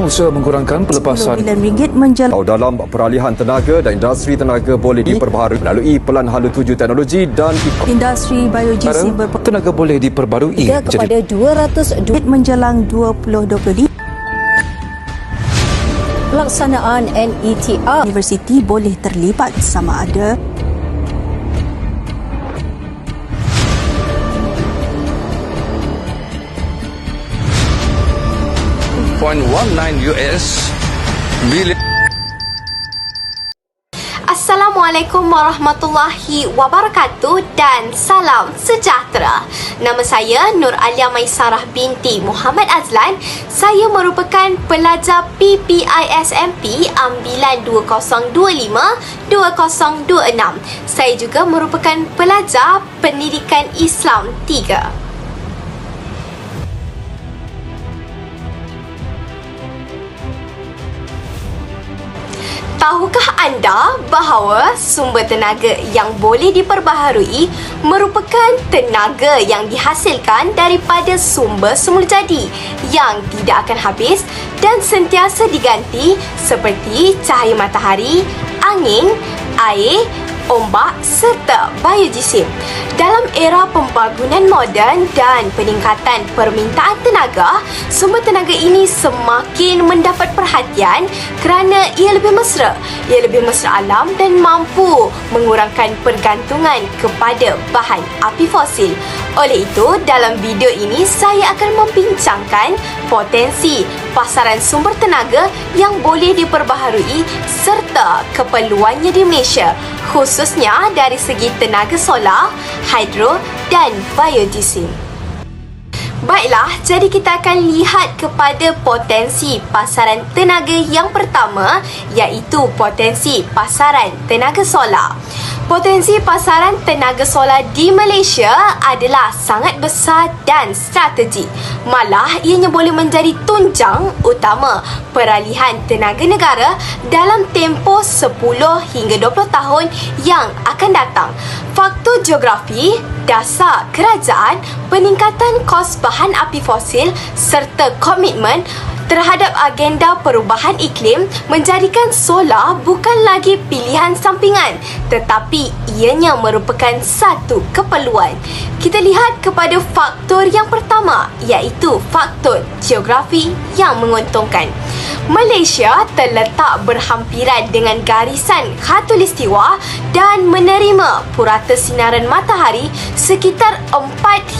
usaha mengkurangkan pelepasan RM10 menjelang dalam peralihan tenaga dan industri tenaga boleh diperbaharui melalui Pelan Hala Tuju Teknologi dan industri bioGC tenaga boleh diperbarui kepada 200 menjelang 2020. Pelaksanaan NETR Universiti boleh terlibat sama ada 0.19 bilion. Assalamualaikum warahmatullahi wabarakatuh dan salam sejahtera. Nama saya Nur Alia Maisarah binti Muhammad Azlan. Saya merupakan pelajar PPISMP ambilan 2025-2026. Saya juga merupakan pelajar Pendidikan Islam 3. Tahukah anda bahawa sumber tenaga yang boleh diperbaharui merupakan tenaga yang dihasilkan daripada sumber semula jadi yang tidak akan habis dan sentiasa diganti seperti cahaya matahari, angin, air, ombak serta biojisim. Dalam era pembangunan moden dan peningkatan permintaan tenaga, sumber tenaga ini semakin mendapat perhatian kerana ia lebih mesra. Ia lebih mesra alam dan mampu mengurangkan pergantungan kepada bahan api fosil. Oleh itu, dalam video ini saya akan membincangkan potensi pasaran sumber tenaga yang boleh diperbaharui serta keperluannya di Malaysia, khususnya dari segi tenaga solar, hidro dan biojisim. Baiklah, jadi kita akan lihat kepada potensi pasaran tenaga yang pertama, iaitu potensi pasaran tenaga solar. Potensi pasaran tenaga solar di Malaysia adalah sangat besar dan strategik. Malah, ianya boleh menjadi tunjang utama peralihan tenaga negara dalam tempoh 10 hingga 20 tahun yang akan datang. Faktor geografi, dasar kerajaan, peningkatan kos bahan api fosil serta komitmen terhadap agenda perubahan iklim menjadikan solar bukan lagi pilihan sampingan tetapi ianya merupakan satu keperluan. Kita lihat kepada faktor yang pertama, iaitu faktor geografi yang menguntungkan. Malaysia terletak berhampiran dengan garisan khatulistiwa dan menerima purata sinaran matahari sekitar 4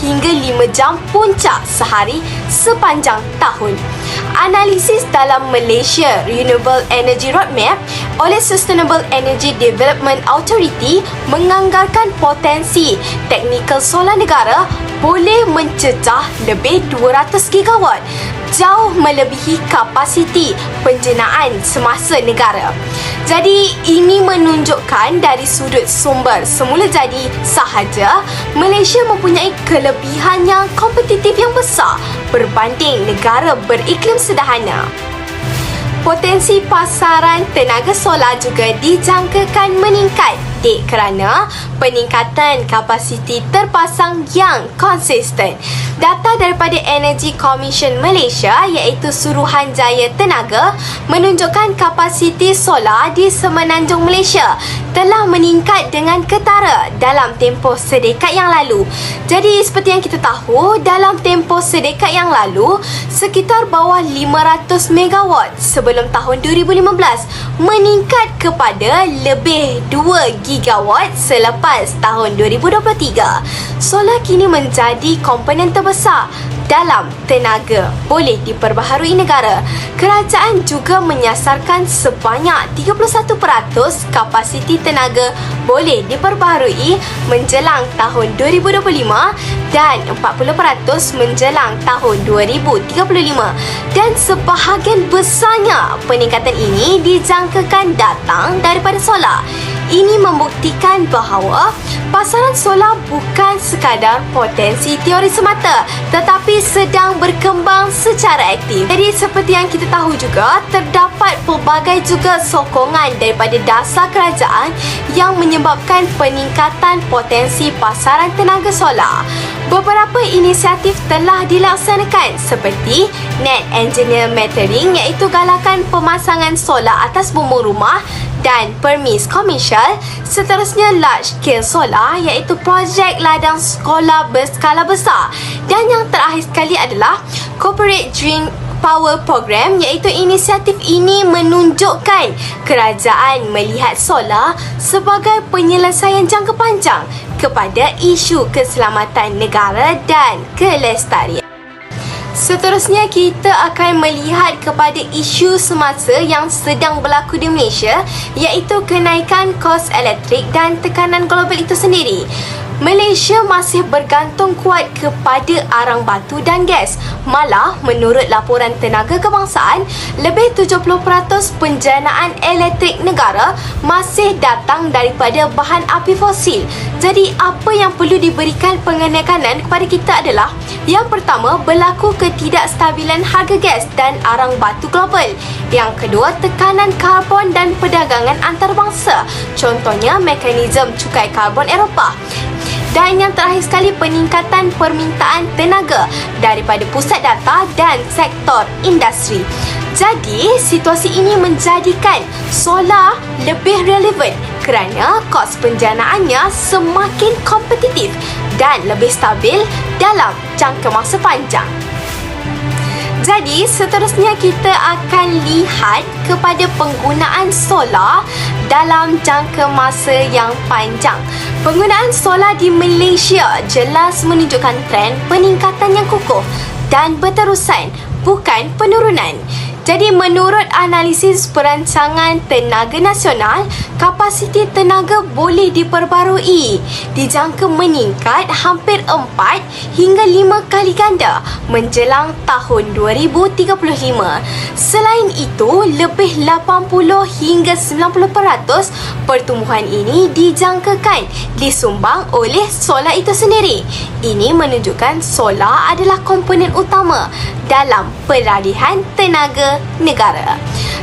hingga 5 jam puncak sehari sepanjang tahun. Analisis dalam Malaysia Renewable Energy Roadmap oleh Sustainable Energy Development Authority menganggarkan potensi teknikal solar negara boleh mencecah lebih 200 gigawatt, jauh melebihi kapasiti penjenaan semasa negara. Jadi ini menunjukkan dari sudut sumber semula jadi sahaja, Malaysia mempunyai kelebihan yang kompetitif yang besar berbanding negara beriklim sederhana. Potensi pasaran tenaga solar juga dijangkakan meningkat kerana peningkatan kapasiti terpasang yang konsisten. Data daripada Energy Commission Malaysia iaitu Suruhanjaya Tenaga menunjukkan kapasiti solar di Semenanjung Malaysia telah meningkat dengan ketara dalam tempoh sedekat yang lalu. Jadi seperti yang kita tahu, dalam tempoh sedekat yang lalu sekitar bawah 500 megawatt sebelum tahun 2015 meningkat kepada lebih 2 gigawatt selepas tahun 2023. Solar kini menjadi komponen terbesar dalam tenaga boleh diperbaharui negara. Kerajaan juga menyasarkan sebanyak 31% kapasiti tenaga boleh diperbaharui menjelang tahun 2025 dan 40% menjelang tahun 2035. Dan sebahagian besarnya peningkatan ini dijangkakan datang daripada solar. Ini membuktikan bahawa pasaran solar bukan sekadar potensi teori semata tetapi sedang berkembang secara aktif. Jadi seperti yang kita tahu juga, terdapat pelbagai juga sokongan daripada dasar kerajaan yang menyebabkan peningkatan potensi pasaran tenaga solar. Beberapa inisiatif telah dilaksanakan seperti Net Engineer Metering iaitu galakan pemasangan solar atas bumbung rumah dan permis komersial. Seterusnya Large Scale Solar iaitu projek ladang sekolah berskala besar. Dan yang terakhir sekali adalah Corporate Green Power Program iaitu inisiatif ini menunjukkan kerajaan melihat solar sebagai penyelesaian jangka panjang kepada isu keselamatan negara dan kelestarian. Seterusnya kita akan melihat kepada isu semasa yang sedang berlaku di Malaysia iaitu kenaikan kos elektrik dan tekanan global itu sendiri. Malaysia masih bergantung kuat kepada arang batu dan gas. Malah, menurut laporan Tenaga Kebangsaan, lebih 70% penjanaan elektrik negara masih datang daripada bahan api fosil. Jadi, apa yang perlu diberikan pengenekanan kepada kita adalah yang pertama, berlaku ketidakstabilan harga gas dan arang batu global. Yang kedua, tekanan karbon dan perdagangan antarabangsa. Contohnya, mekanisme cukai karbon Eropah. Dan yang terakhir sekali, peningkatan permintaan tenaga daripada pusat data dan sektor industri. Jadi, situasi ini menjadikan solar lebih relevan kerana kos penjanaannya semakin kompetitif dan lebih stabil dalam jangka masa panjang. Jadi, seterusnya kita akan lihat kepada penggunaan solar dalam jangka masa yang panjang. Penggunaan solar di Malaysia jelas menunjukkan trend peningkatan yang kukuh dan berterusan, bukan penurunan. Jadi, menurut analisis Perancangan Tenaga Nasional, kapasiti tenaga boleh diperbarui dijangka meningkat hampir 4 hingga 5 kali ganda menjelang tahun 2035. Selain itu, lebih 80 hingga 90% pertumbuhan ini dijangkakan disumbang oleh solar itu sendiri. Ini menunjukkan solar adalah komponen utama dalam peralihan tenaga negara.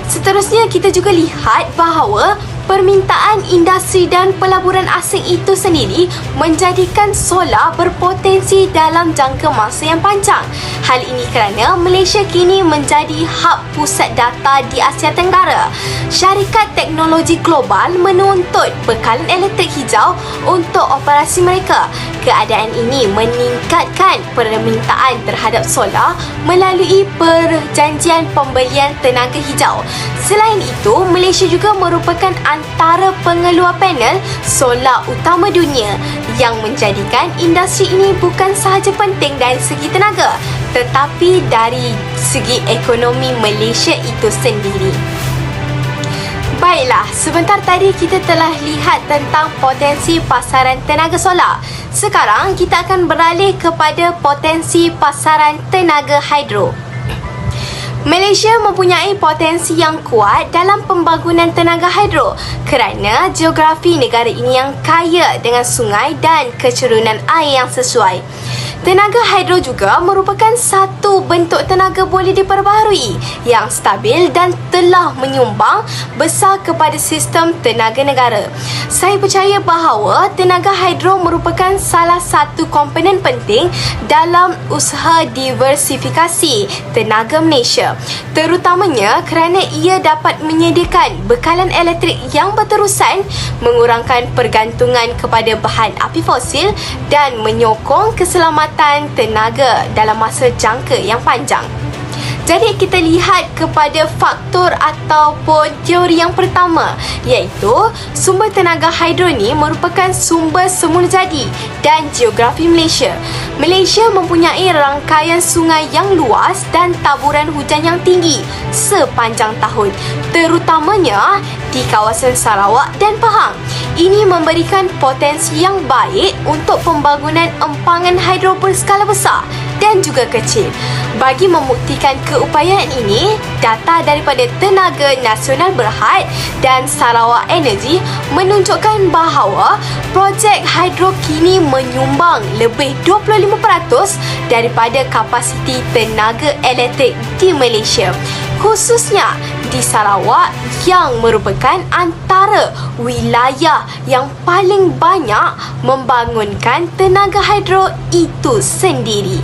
Seterusnya, kita juga lihat bahawa permintaan industri dan pelaburan asing itu sendiri menjadikan solar berpotensi dalam jangka masa yang panjang. Hal ini kerana Malaysia kini menjadi hub pusat data di Asia Tenggara. Syarikat teknologi global menuntut bekalan elektrik hijau untuk operasi mereka. Keadaan ini meningkatkan permintaan terhadap solar melalui perjanjian pembelian tenaga hijau. Selain itu, Malaysia juga merupakan antara pengeluar panel solar utama dunia yang menjadikan industri ini bukan sahaja penting dari segi tenaga tetapi dari segi ekonomi Malaysia itu sendiri. Baiklah, sebentar tadi kita telah lihat tentang potensi pasaran tenaga solar. Sekarang kita akan beralih kepada potensi pasaran tenaga hidro. Malaysia mempunyai potensi yang kuat dalam pembangunan tenaga hidro kerana geografi negara ini yang kaya dengan sungai dan kecerunan air yang sesuai. Tenaga hidro juga merupakan satu bentuk tenaga boleh diperbaharui yang stabil dan telah menyumbang besar kepada sistem tenaga negara. Saya percaya bahawa tenaga hidro merupakan salah satu komponen penting dalam usaha diversifikasi tenaga Malaysia, terutamanya kerana ia dapat menyediakan bekalan elektrik yang berterusan, mengurangkan pergantungan kepada bahan api fosil dan menyokong keselamatan tenaga dalam masa jangka yang panjang. Jadi kita lihat kepada faktor ataupun teori yang pertama, iaitu sumber tenaga hidro ni merupakan sumber semula jadi dan geografi Malaysia. Malaysia mempunyai rangkaian sungai yang luas dan taburan hujan yang tinggi sepanjang tahun, terutamanya di kawasan Sarawak dan Pahang. Ini memberikan potensi yang baik untuk pembangunan empangan hidro berskala besar dan juga kecil. Bagi membuktikan keupayaan ini, data daripada Tenaga Nasional Berhad dan Sarawak Energy menunjukkan bahawa projek hidro kini menyumbang lebih 25% daripada kapasiti tenaga elektrik di Malaysia. khususnya di Sarawak yang merupakan antara wilayah yang paling banyak membangunkan tenaga hidro itu sendiri.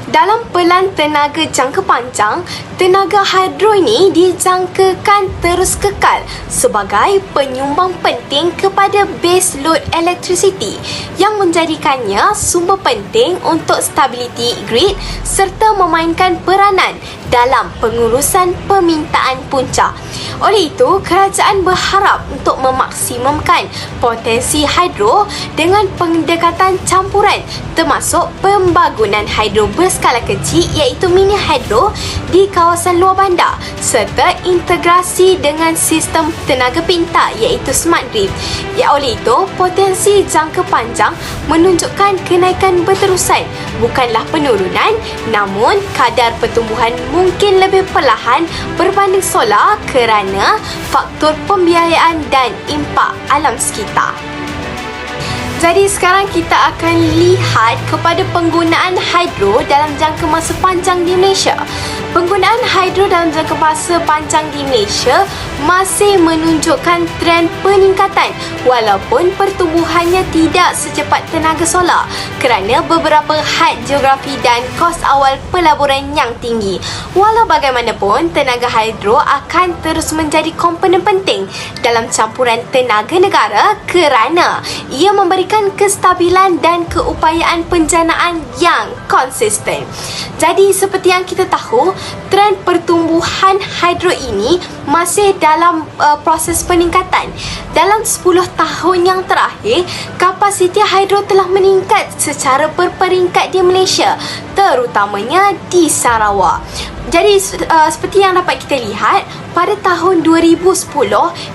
Dalam pelan tenaga jangka panjang, tenaga hidro ini dijangkakan terus kekal sebagai penyumbang penting kepada base load electricity yang menjadikannya sumber penting untuk stability grid serta memainkan peranan dalam pengurusan permintaan punca. Oleh itu, kerajaan berharap untuk memaksimumkan potensi hidro dengan pendekatan campuran termasuk pembangunan hidro berskala kecil iaitu mini hidro di kawasan luar bandar serta integrasi dengan sistem tenaga pintar iaitu smart grid. Ya, oleh itu, potensi jangka panjang menunjukkan kenaikan berterusan, bukanlah penurunan, namun kadar pertumbuhan mungkin lebih perlahan berbanding solar kerana faktor pembiayaan dan impak alam sekitar. Jadi sekarang kita akan lihat kepada penggunaan hidro dalam jangka masa panjang di Malaysia. Penggunaan hidro dalam jangka masa panjang di Malaysia masih menunjukkan trend peningkatan walaupun pertumbuhannya tidak secepat tenaga solar kerana beberapa had geografi dan kos awal pelaburan yang tinggi. Walau bagaimanapun, tenaga hidro akan terus menjadi komponen penting dalam campuran tenaga negara kerana ia memberikan kestabilan dan keupayaan penjanaan yang konsisten. Jadi seperti yang kita tahu, trend pertumbuhan hidro ini masih dalam proses peningkatan. Dalam 10 tahun yang terakhir, kapasiti hidro telah meningkat secara berperingkat di Malaysia, terutamanya di Sarawak. Jadi seperti yang dapat kita lihat, pada tahun 2010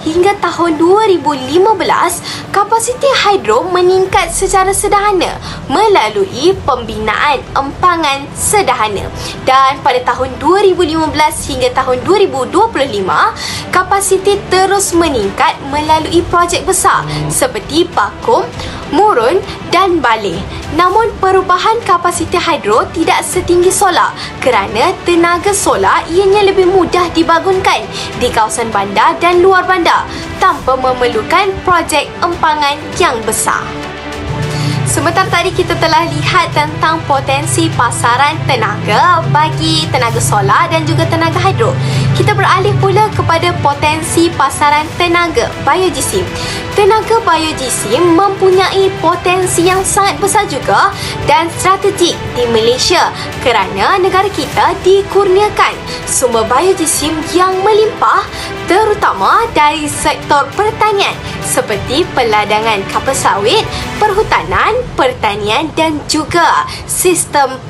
hingga tahun 2015, kapasiti hidro meningkat secara sederhana melalui pembinaan empangan sederhana. Dan pada tahun 2015 hingga tahun 2025, kapasiti terus meningkat melalui projek besar seperti Pakum, Murun dan Baleh. Namun perubahan kapasiti hidro tidak setinggi solar kerana tenaga solar ianya lebih mudah dibangunkan di kawasan bandar dan luar bandar tanpa memerlukan projek empangan yang besar. Sebentar tadi kita telah lihat tentang potensi pasaran tenaga bagi tenaga solar dan juga tenaga hidro. Kita beralih pula kepada potensi pasaran tenaga biojisim. Tenaga biojisim mempunyai potensi yang sangat besar juga dan strategik di Malaysia kerana negara kita dikurniakan sumber biojisim yang melimpah terutama dari sektor pertanian seperti peladangan kapur sawit, perhutanan, pertanian dan juga sistem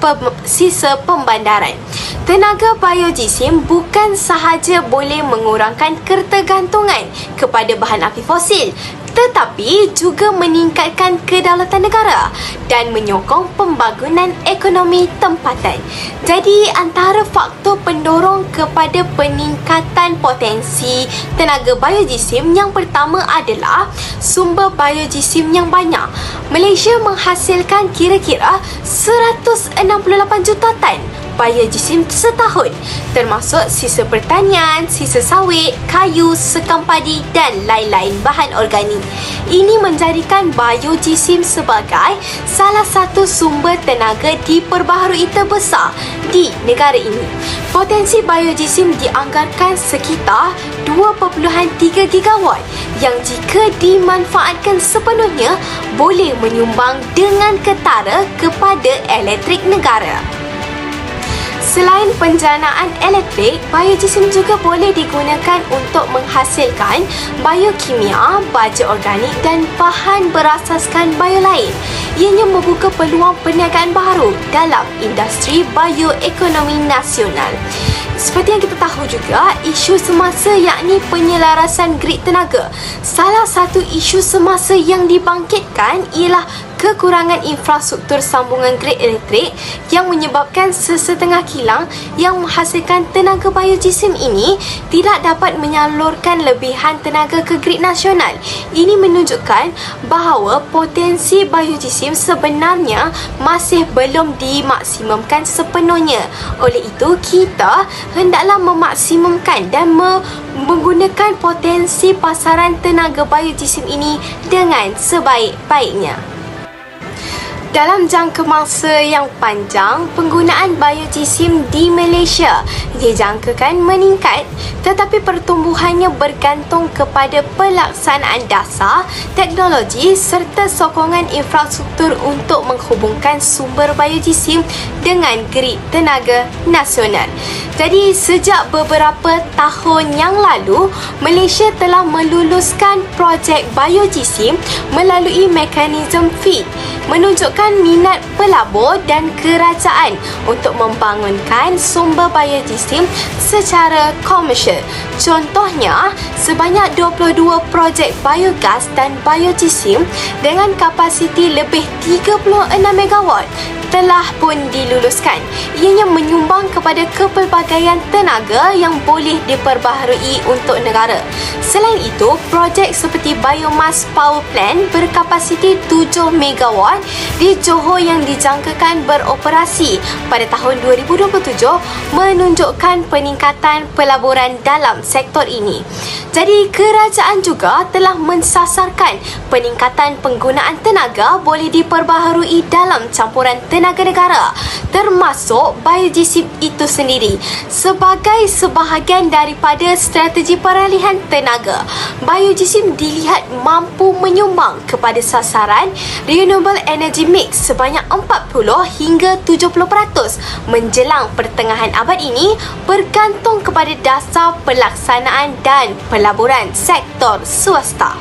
sisa pembandaran. Tenaga biojisim bukan sahaja boleh mengurangkan ketergantungan kepada bahan api fosil, tetapi juga meningkatkan kedaulatan negara dan menyokong pembangunan ekonomi tempatan. Jadi antara faktor pendorong kepada peningkatan potensi tenaga biojisim yang pertama adalah sumber biojisim yang banyak. Malaysia menghasilkan kira-kira 168 juta tan biojisim setahun, termasuk sisa pertanian, sisa sawit, kayu, sekam padi dan lain-lain bahan organik. Ini menjadikan biojisim sebagai salah satu sumber tenaga diperbaharui terbesar di negara ini. Potensi biojisim dianggarkan sekitar 2.3 gigawatt yang jika dimanfaatkan sepenuhnya boleh menyumbang dengan ketara kepada elektrik negara. Selain penjanaan elektrik, biojisim juga boleh digunakan untuk menghasilkan biokimia, baja organik dan bahan berasaskan bio lain. Ianya membuka peluang perniagaan baru dalam industri bioekonomi nasional. Seperti yang kita tahu juga, isu semasa yakni penyelarasan grid tenaga. Salah satu isu semasa yang dibangkitkan ialah kekurangan infrastruktur sambungan grid elektrik yang menyebabkan sesetengah kilang yang menghasilkan tenaga biojisim ini tidak dapat menyalurkan lebihan tenaga ke grid nasional. Ini menunjukkan bahawa potensi biojisim sebenarnya masih belum dimaksimumkan sepenuhnya. Oleh itu, kita hendaklah memaksimumkan dan menggunakan potensi pasaran tenaga biojisim ini dengan sebaik-baiknya. Dalam jangka masa yang panjang, penggunaan biojisim di Malaysia dijangkakan meningkat, tetapi pertumbuhannya bergantung kepada pelaksanaan dasar, teknologi serta sokongan infrastruktur untuk menghubungkan sumber biojisim dengan grid tenaga nasional. Jadi, sejak beberapa tahun yang lalu, Malaysia telah meluluskan projek biojisim melalui mekanisme FEED, menunjukkan minat pelabur dan kerajaan untuk membangunkan sumber biojisim secara komersial. Contohnya, sebanyak 22 projek biogas dan biojisim dengan kapasiti lebih 36 megawatt telah pun diluluskan. Ianya menyumbang kepada kepelbagaian tenaga yang boleh diperbaharui untuk negara. Selain itu, projek seperti biomass power plant berkapasiti 7 megawatt di Johor yang dijangkakan beroperasi pada tahun 2027 menunjukkan peningkatan pelaburan dalam sektor ini. Jadi, kerajaan juga telah mensasarkan peningkatan penggunaan tenaga boleh diperbaharui dalam campuran tenaga negara, termasuk biojisim itu sendiri. Sebagai sebahagian daripada strategi peralihan tenaga, biojisim dilihat mampu menyumbang kepada sasaran renewable energy mix sebanyak 40 hingga 70% menjelang pertengahan abad ini, bergantung kepada dasar pelaksanaan dan pelaburan sektor swasta.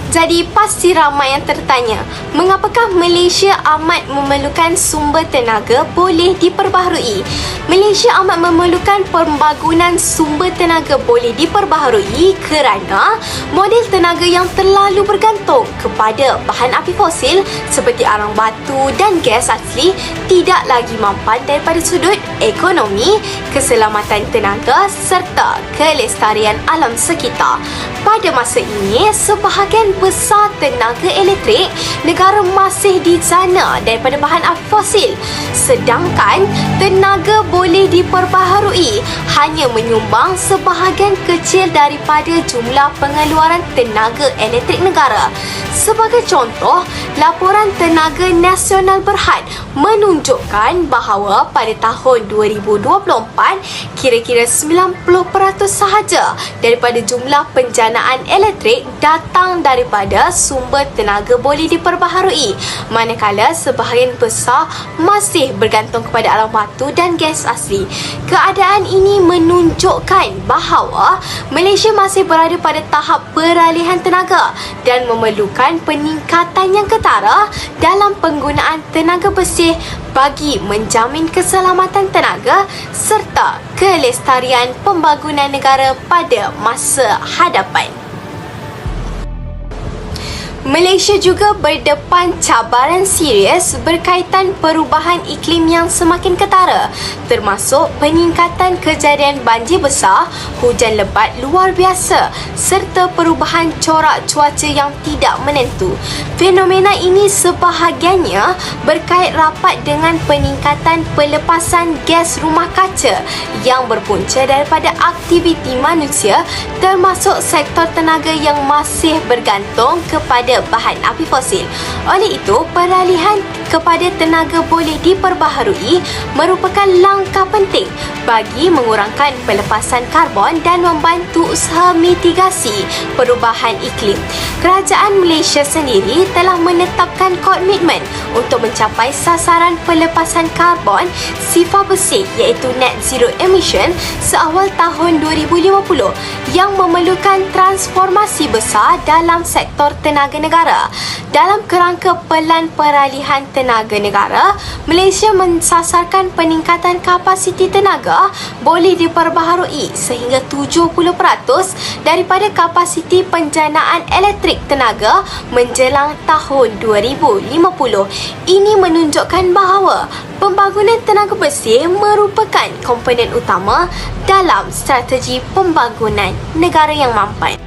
Jadi, pasti ramai yang tertanya, mengapakah Malaysia amat memerlukan sumber tenaga boleh diperbaharui? Malaysia amat memerlukan pembangunan sumber tenaga boleh diperbaharui kerana model tenaga yang terlalu bergantung kepada bahan api fosil seperti arang batu dan gas asli tidak lagi mampan daripada sudut ekonomi, keselamatan tenaga serta kelestarian alam sekitar. Pada masa ini, sebahagian besar tenaga elektrik negara masih dijana daripada bahan api fosil, sedangkan tenaga boleh diperbaharui hanya menyumbang sebahagian kecil daripada jumlah pengeluaran tenaga elektrik negara. Sebagai contoh, laporan Tenaga Nasional Berhad menunjukkan bahawa pada tahun 2024, kira-kira 90% sahaja daripada jumlah penjanaan elektrik datang daripada sumber tenaga boleh diperbaharui, manakala sebahagian besar masih bergantung kepada arang batu dan gas asli. Keadaan ini menunjukkan bahawa Malaysia masih berada pada tahap peralihan tenaga dan memerlukan peningkatan yang ketara dalam penggunaan tenaga bersih bagi menjamin keselamatan tenaga serta kelestarian pembangunan negara pada masa hadapan. Malaysia juga berdepan cabaran serius berkaitan perubahan iklim yang semakin ketara, termasuk peningkatan kejadian banjir besar, hujan lebat luar biasa serta perubahan corak cuaca yang tidak menentu. Fenomena ini sebahagiannya berkait rapat dengan peningkatan pelepasan gas rumah kaca yang berpunca daripada aktiviti manusia, termasuk sektor tenaga yang masih bergantung kepada bahan api fosil. Oleh itu, peralihan kepada tenaga boleh diperbaharui merupakan langkah penting bagi mengurangkan pelepasan karbon dan membantu usaha mitigasi perubahan iklim. Kerajaan Malaysia sendiri telah menetapkan komitmen untuk mencapai sasaran pelepasan karbon sifar bersih iaitu net zero emission seawal tahun 2050 yang memerlukan transformasi besar dalam sektor tenaga negara. Dalam kerangka pelan peralihan tenaga negara, Malaysia mensasarkan peningkatan kapasiti tenaga boleh diperbaharui sehingga 70% daripada kapasiti penjanaan elektrik tenaga menjelang tahun 2050. Ini menunjukkan bahawa pembangunan tenaga bersih merupakan komponen utama dalam strategi pembangunan negara yang mampan.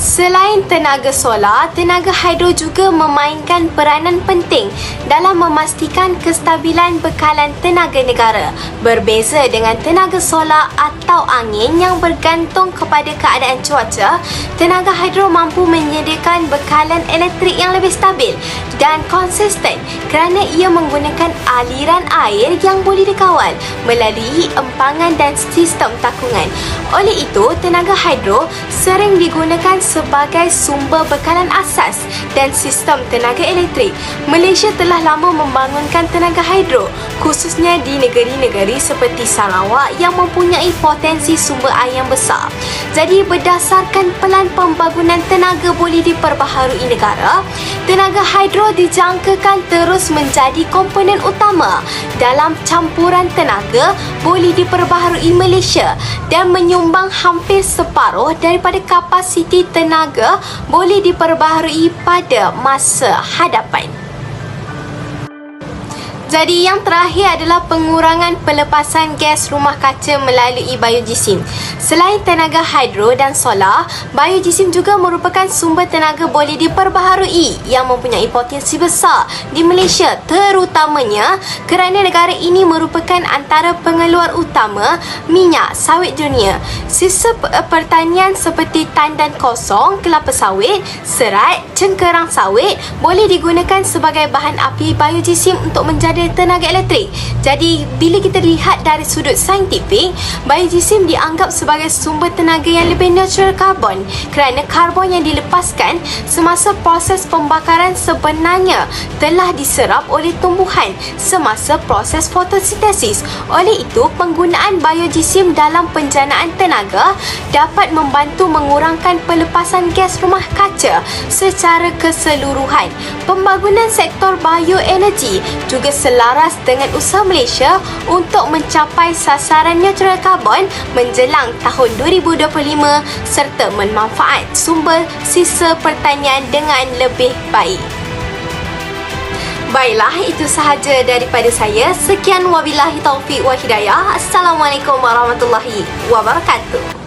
Selain tenaga solar, tenaga hidro juga memainkan peranan penting dalam memastikan kestabilan bekalan tenaga negara. Berbeza dengan tenaga solar atau angin yang bergantung kepada keadaan cuaca, tenaga hidro mampu menyediakan bekalan elektrik yang lebih stabil dan konsisten kerana ia menggunakan aliran air yang boleh dikawal melalui empangan dan sistem takungan. Oleh itu, tenaga hidro sering digunakan sebagai sumber bekalan asas dan sistem tenaga elektrik. Malaysia telah lama membangunkan tenaga hidro, khususnya di negeri-negeri seperti Sarawak yang mempunyai potensi sumber air yang besar. Jadi, berdasarkan pelan pembangunan tenaga boleh diperbaharui negara, tenaga hidro dijangkakan terus menjadi komponen utama dalam campuran tenaga boleh diperbaharui Malaysia dan menyumbang hampir separuh daripada kapasiti tenaga boleh diperbaharui pada masa hadapan. Jadi yang terakhir adalah pengurangan pelepasan gas rumah kaca melalui biojisim. Selain tenaga hidro dan solar, biojisim juga merupakan sumber tenaga boleh diperbaharui yang mempunyai potensi besar di Malaysia, terutamanya kerana negara ini merupakan antara pengeluar utama minyak sawit dunia. Sisa pertanian seperti tandan kosong, kelapa sawit, serat, cengkerang sawit boleh digunakan sebagai bahan api biojisim untuk menjadi tenaga elektrik. Jadi, bila kita lihat dari sudut saintifik, biojisim dianggap sebagai sumber tenaga yang lebih neutral karbon kerana karbon yang dilepaskan semasa proses pembakaran sebenarnya telah diserap oleh tumbuhan semasa proses fotosintesis. Oleh itu, penggunaan biojisim dalam penjanaan tenaga dapat membantu mengurangkan pelepasan gas rumah kaca secara keseluruhan. Pembangunan sektor bioenergi juga selaras dengan usaha Malaysia untuk mencapai sasaran neutral karbon menjelang tahun 2025 serta memanfaat sumber sisa pertanian dengan lebih baik. Baiklah, itu sahaja daripada saya. Sekian, wabillahi taufiq wa hidayah. Assalamualaikum warahmatullahi wabarakatuh.